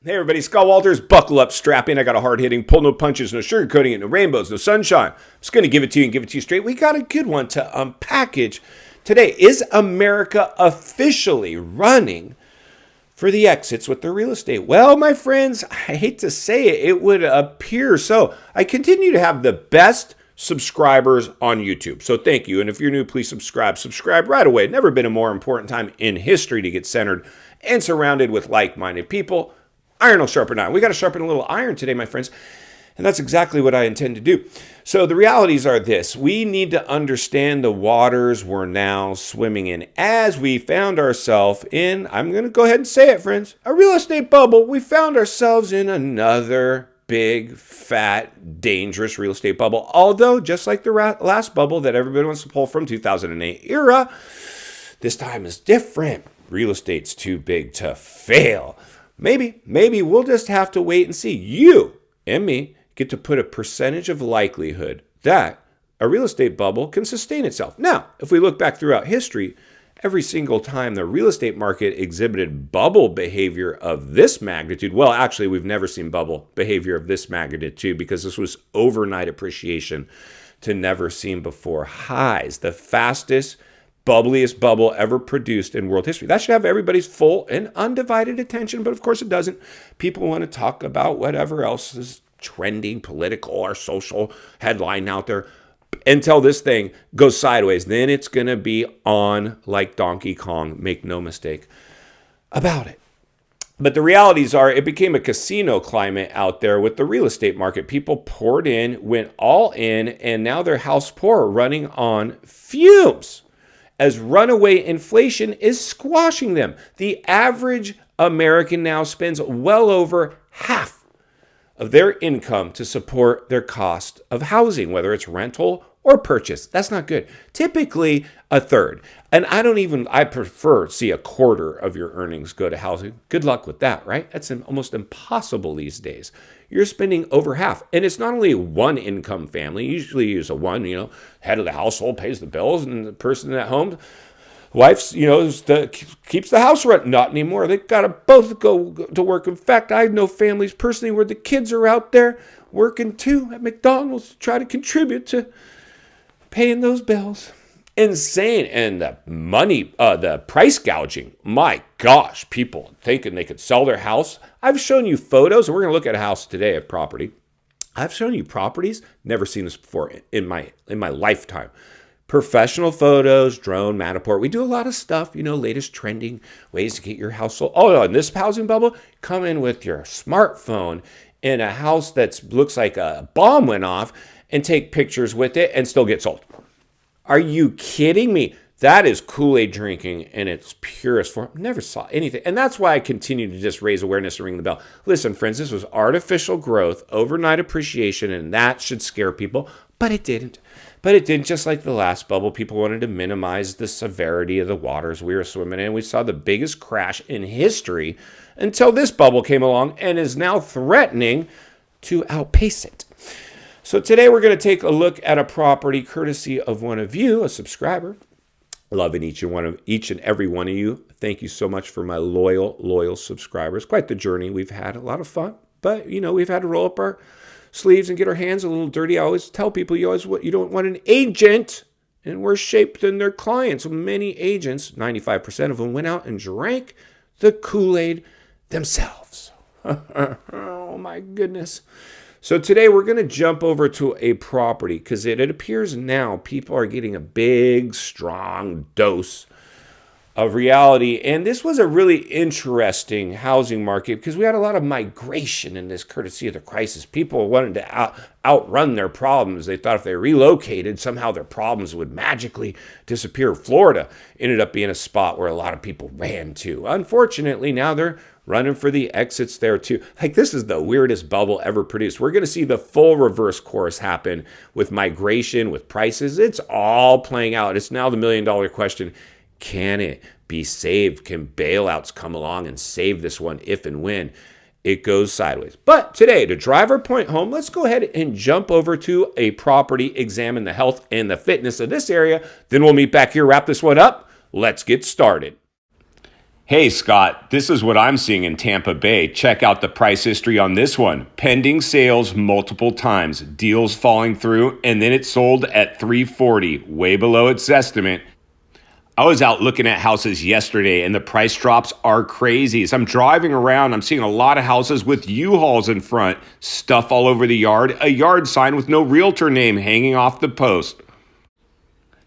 Hey everybody, Scott Walters, buckle up, strap in. I got a hard-hitting, pull no punches, no sugarcoating it, no rainbows, no sunshine. I'm just going to give it to you and give it to you straight. We got a good one to unpackage today. Is America officially running for the exits with their real estate? Well, my friends, I hate to say it, it would appear so. I continue to have the best subscribers on YouTube, so thank you. And if you're new, please subscribe. Subscribe right away. Never been a more important time in history to get centered and surrounded with like-minded people. Iron will sharpen iron. We got to sharpen a little iron today, my friends. And that's exactly what I intend to do. So the realities are this. We need to understand the waters we're now swimming in as we found ourselves in, I'm going to go ahead and say it, friends, a real estate bubble. We found ourselves in another big, fat, dangerous real estate bubble. Although, just like the last bubble that everybody wants to pull from 2008 era, this time is different. Real estate's too big to fail. Maybe we'll just have to wait and see. You and me get to put a percentage of likelihood that a real estate bubble can sustain itself. Now, if we look back throughout history, every single time the real estate market exhibited bubble behavior of this magnitude, well, actually, we've never seen bubble behavior of this magnitude because this was overnight appreciation to never seen before highs. The fastest bubbliest bubble ever produced in world history. That should have everybody's full and undivided attention, but of course it doesn't. People want to talk about whatever else is trending, political or social headline out there until this thing goes sideways. Then it's going to be on like Donkey Kong. Make no mistake about it. But the realities are it became a casino climate out there with the real estate market. People poured in, went all in, and now they're house poor, running on fumes, as runaway inflation is squashing them. The average American now spends well over half of their income to support their cost of housing, whether it's rental or purchase. That's not good. Typically a third. And I prefer to see a quarter of your earnings go to housing. Good luck with that, right? That's almost impossible these days. You're spending over half. And it's not only one income family. Usually you use a one, head of the household pays the bills, and the person at home, wife's, keeps the house rent. Not anymore. They've got to both go to work. In fact, I know families personally where the kids are out there working too at McDonald's to try to contribute to paying those bills. Insane. And the money, the price gouging, my gosh, people thinking they could sell their house. I've shown you photos, and we're going to look at a house today, a property. I've shown you properties, never seen this before in my lifetime. Professional photos, drone, Matterport. We do a lot of stuff, latest trending ways to get your house sold. Oh, in this housing bubble, come in with your smartphone in a house that looks like a bomb went off and take pictures with it and still get sold. Are you kidding me? That is Kool-Aid drinking in its purest form. Never saw anything. And that's why I continue to just raise awareness and ring the bell. Listen, friends, this was artificial growth, overnight appreciation, and that should scare people. But it didn't. Just like the last bubble. People wanted to minimize the severity of the waters we were swimming in. We saw the biggest crash in history until this bubble came along and is now threatening to outpace it. So today we're going to take a look at a property courtesy of one of you, a subscriber. Loving each and every one of you. Thank you so much for my loyal subscribers. Quite the journey we've had. A lot of fun. But, we've had to roll up our sleeves and get our hands a little dirty. I always tell people you don't want an agent in worse shape than their clients. Many agents, 95% of them, went out and drank the Kool-Aid themselves. Oh, my goodness. So today we're going to jump over to a property because it appears now people are getting a big, strong dose of reality. And this was a really interesting housing market because we had a lot of migration in this courtesy of the crisis. People wanted to outrun their problems. They thought if they relocated, somehow their problems would magically disappear. Florida ended up being a spot where a lot of people ran to. Unfortunately, now they're running for the exits there too. Like, this is the weirdest bubble ever produced. We're going to see the full reverse course happen with migration, with prices. It's all playing out. It's now the million-dollar question. Can it be saved? Can bailouts come along and save this one if and when it goes sideways? But today, to drive our point home, let's go ahead and jump over to a property, examine the health and the fitness of this area. Then we'll meet back here, wrap this one up. Let's get started. Hey Scott, this is what I'm seeing in Tampa Bay. Check out the price history on this one. Pending sales multiple times, deals falling through, and then it sold at 340, way below its estimate. I was out looking at houses yesterday and the price drops are crazy. As I'm driving around, I'm seeing a lot of houses with U-Hauls in front, stuff all over the yard, a yard sign with no realtor name hanging off the post.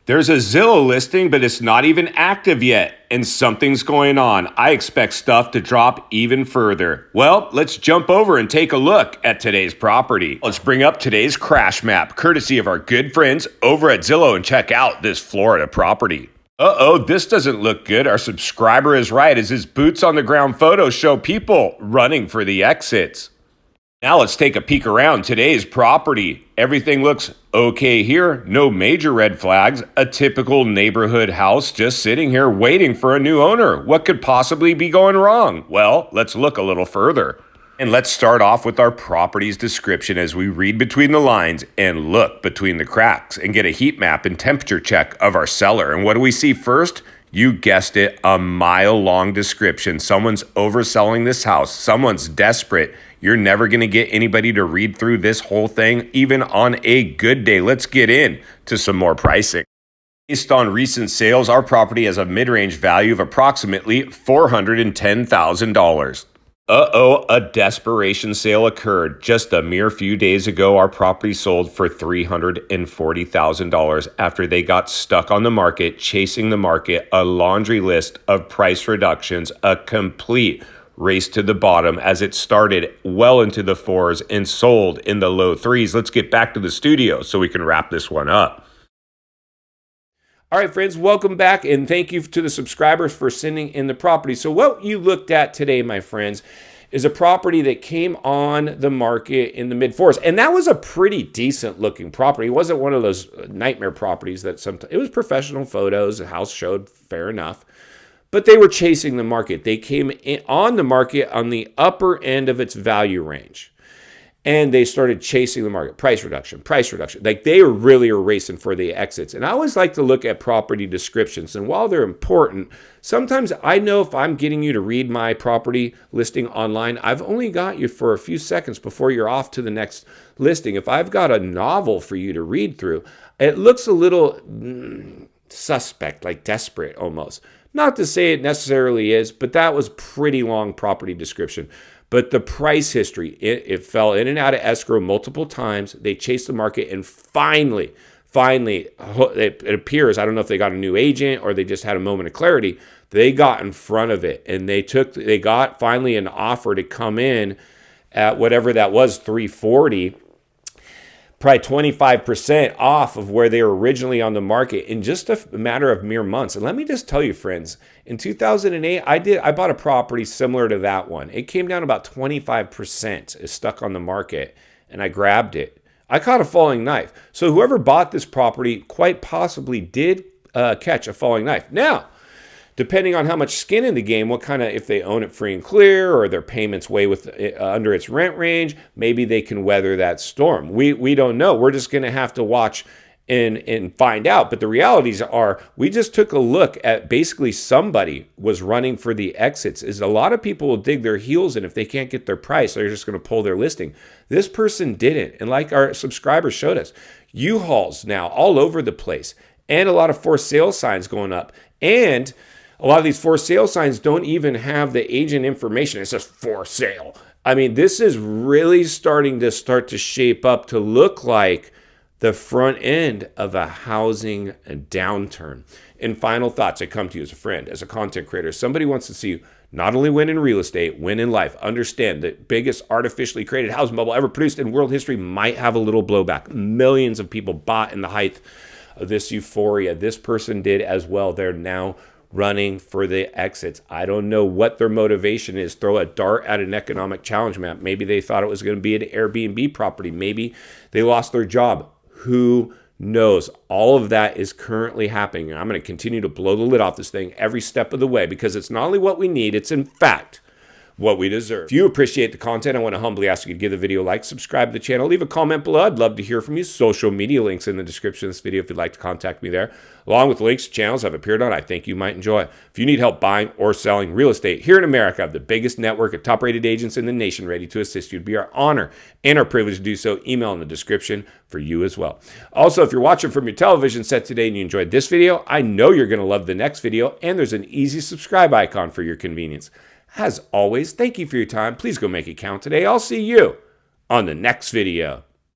There's a Zillow listing, but it's not even active yet, and something's going on. I expect stuff to drop even further. Well, let's jump over and take a look at today's property. Let's bring up today's crash map, courtesy of our good friends over at Zillow, and check out this Florida property. Uh-oh, this doesn't look good. Our subscriber is right, as his boots on the ground photos show people running for the exits. Now let's take a peek around today's property. Everything looks okay here. No major red flags. A typical neighborhood house just sitting here waiting for a new owner. What could possibly be going wrong? Well, let's look a little further. And let's start off with our property's description as we read between the lines and look between the cracks and get a heat map and temperature check of our seller. And what do we see first? You guessed it, a mile-long description. Someone's overselling this house. Someone's desperate. You're never going to get anybody to read through this whole thing, even on a good day. Let's get in to some more pricing. Based on recent sales, our property has a mid-range value of approximately $410,000. Uh-oh, a desperation sale occurred. Just a mere few days ago, our property sold for $340,000 after they got stuck on the market, chasing the market, a laundry list of price reductions, a complete race to the bottom as it started well into the fours and sold in the low threes. Let's get back to the studio so we can wrap this one up. All right, friends, welcome back, and thank you to the subscribers for sending in the property. So what you looked at today, my friends, is a property that came on the market in the mid-fours, and that was a pretty decent-looking property. It wasn't one of those nightmare properties that sometimes, it was professional photos, the house showed fair enough, but they were chasing the market. They came in on the market on the upper end of its value range. And they started chasing the market. Price reduction, price reduction. Like they really are racing for the exits. And I always like to look at property descriptions. And while they're important, sometimes I know if I'm getting you to read my property listing online, I've only got you for a few seconds before you're off to the next listing. If I've got a novel for you to read through, it looks a little suspect, like desperate almost. Not to say it necessarily is, but that was pretty long property description. But the price history, it fell in and out of escrow multiple times. They chased the market, and finally, it appears, I don't know if they got a new agent or they just had a moment of clarity, they got in front of it, and they got finally an offer to come in at whatever that was, 340, probably 25% off of where they were originally on the market in just a matter of mere months. And let me just tell you, friends, in 2008, I bought a property similar to that one. It came down about 25%, is stuck on the market, and I grabbed it. I caught a falling knife. So whoever bought this property quite possibly did catch a falling knife. Now, depending on how much skin in the game, what kind of, if they own it free and clear or their payments way with under its rent range, maybe they can weather that storm. We don't know. We're just going to have to watch and find out. But the realities are, we just took a look at basically somebody was running for the exits. Is a lot of people will dig their heels in if they can't get their price. They're just going to pull their listing. This person didn't. And like our subscribers showed us, U-Hauls now all over the place, and a lot of for sale signs going up. And a lot of these for sale signs don't even have the agent information. It says for sale. I mean, this is really starting to shape up to look like the front end of a housing downturn. And final thoughts, I come to you as a friend, as a content creator. Somebody wants to see you not only win in real estate, win in life. Understand the biggest artificially created housing bubble ever produced in world history might have a little blowback. Millions of people bought in the height of this euphoria. This person did as well. They're now running for the exits. I don't know what their motivation is. Throw a dart at an economic challenge map. Maybe they thought it was going to be an Airbnb property. Maybe they lost their job. Who knows? All of that is currently happening. And I'm going to continue to blow the lid off this thing every step of the way, because it's not only what we need, it's in fact what we deserve. If you appreciate the content, I want to humbly ask you to give the video a like, subscribe to the channel, leave a comment below. I'd love to hear from you. Social media links in the description of this video if you'd like to contact me there, along with links to channels I've appeared on I think you might enjoy. If you need help buying or selling real estate here in America, I have the biggest network of top-rated agents in the nation ready to assist you. It'd be our honor and our privilege to do so. Email in the description for you as well. Also, if you're watching from your television set today and you enjoyed this video, I know you're going to love the next video, and there's an easy subscribe icon for your convenience. As always, thank you for your time. Please go make it count today. I'll see you on the next video.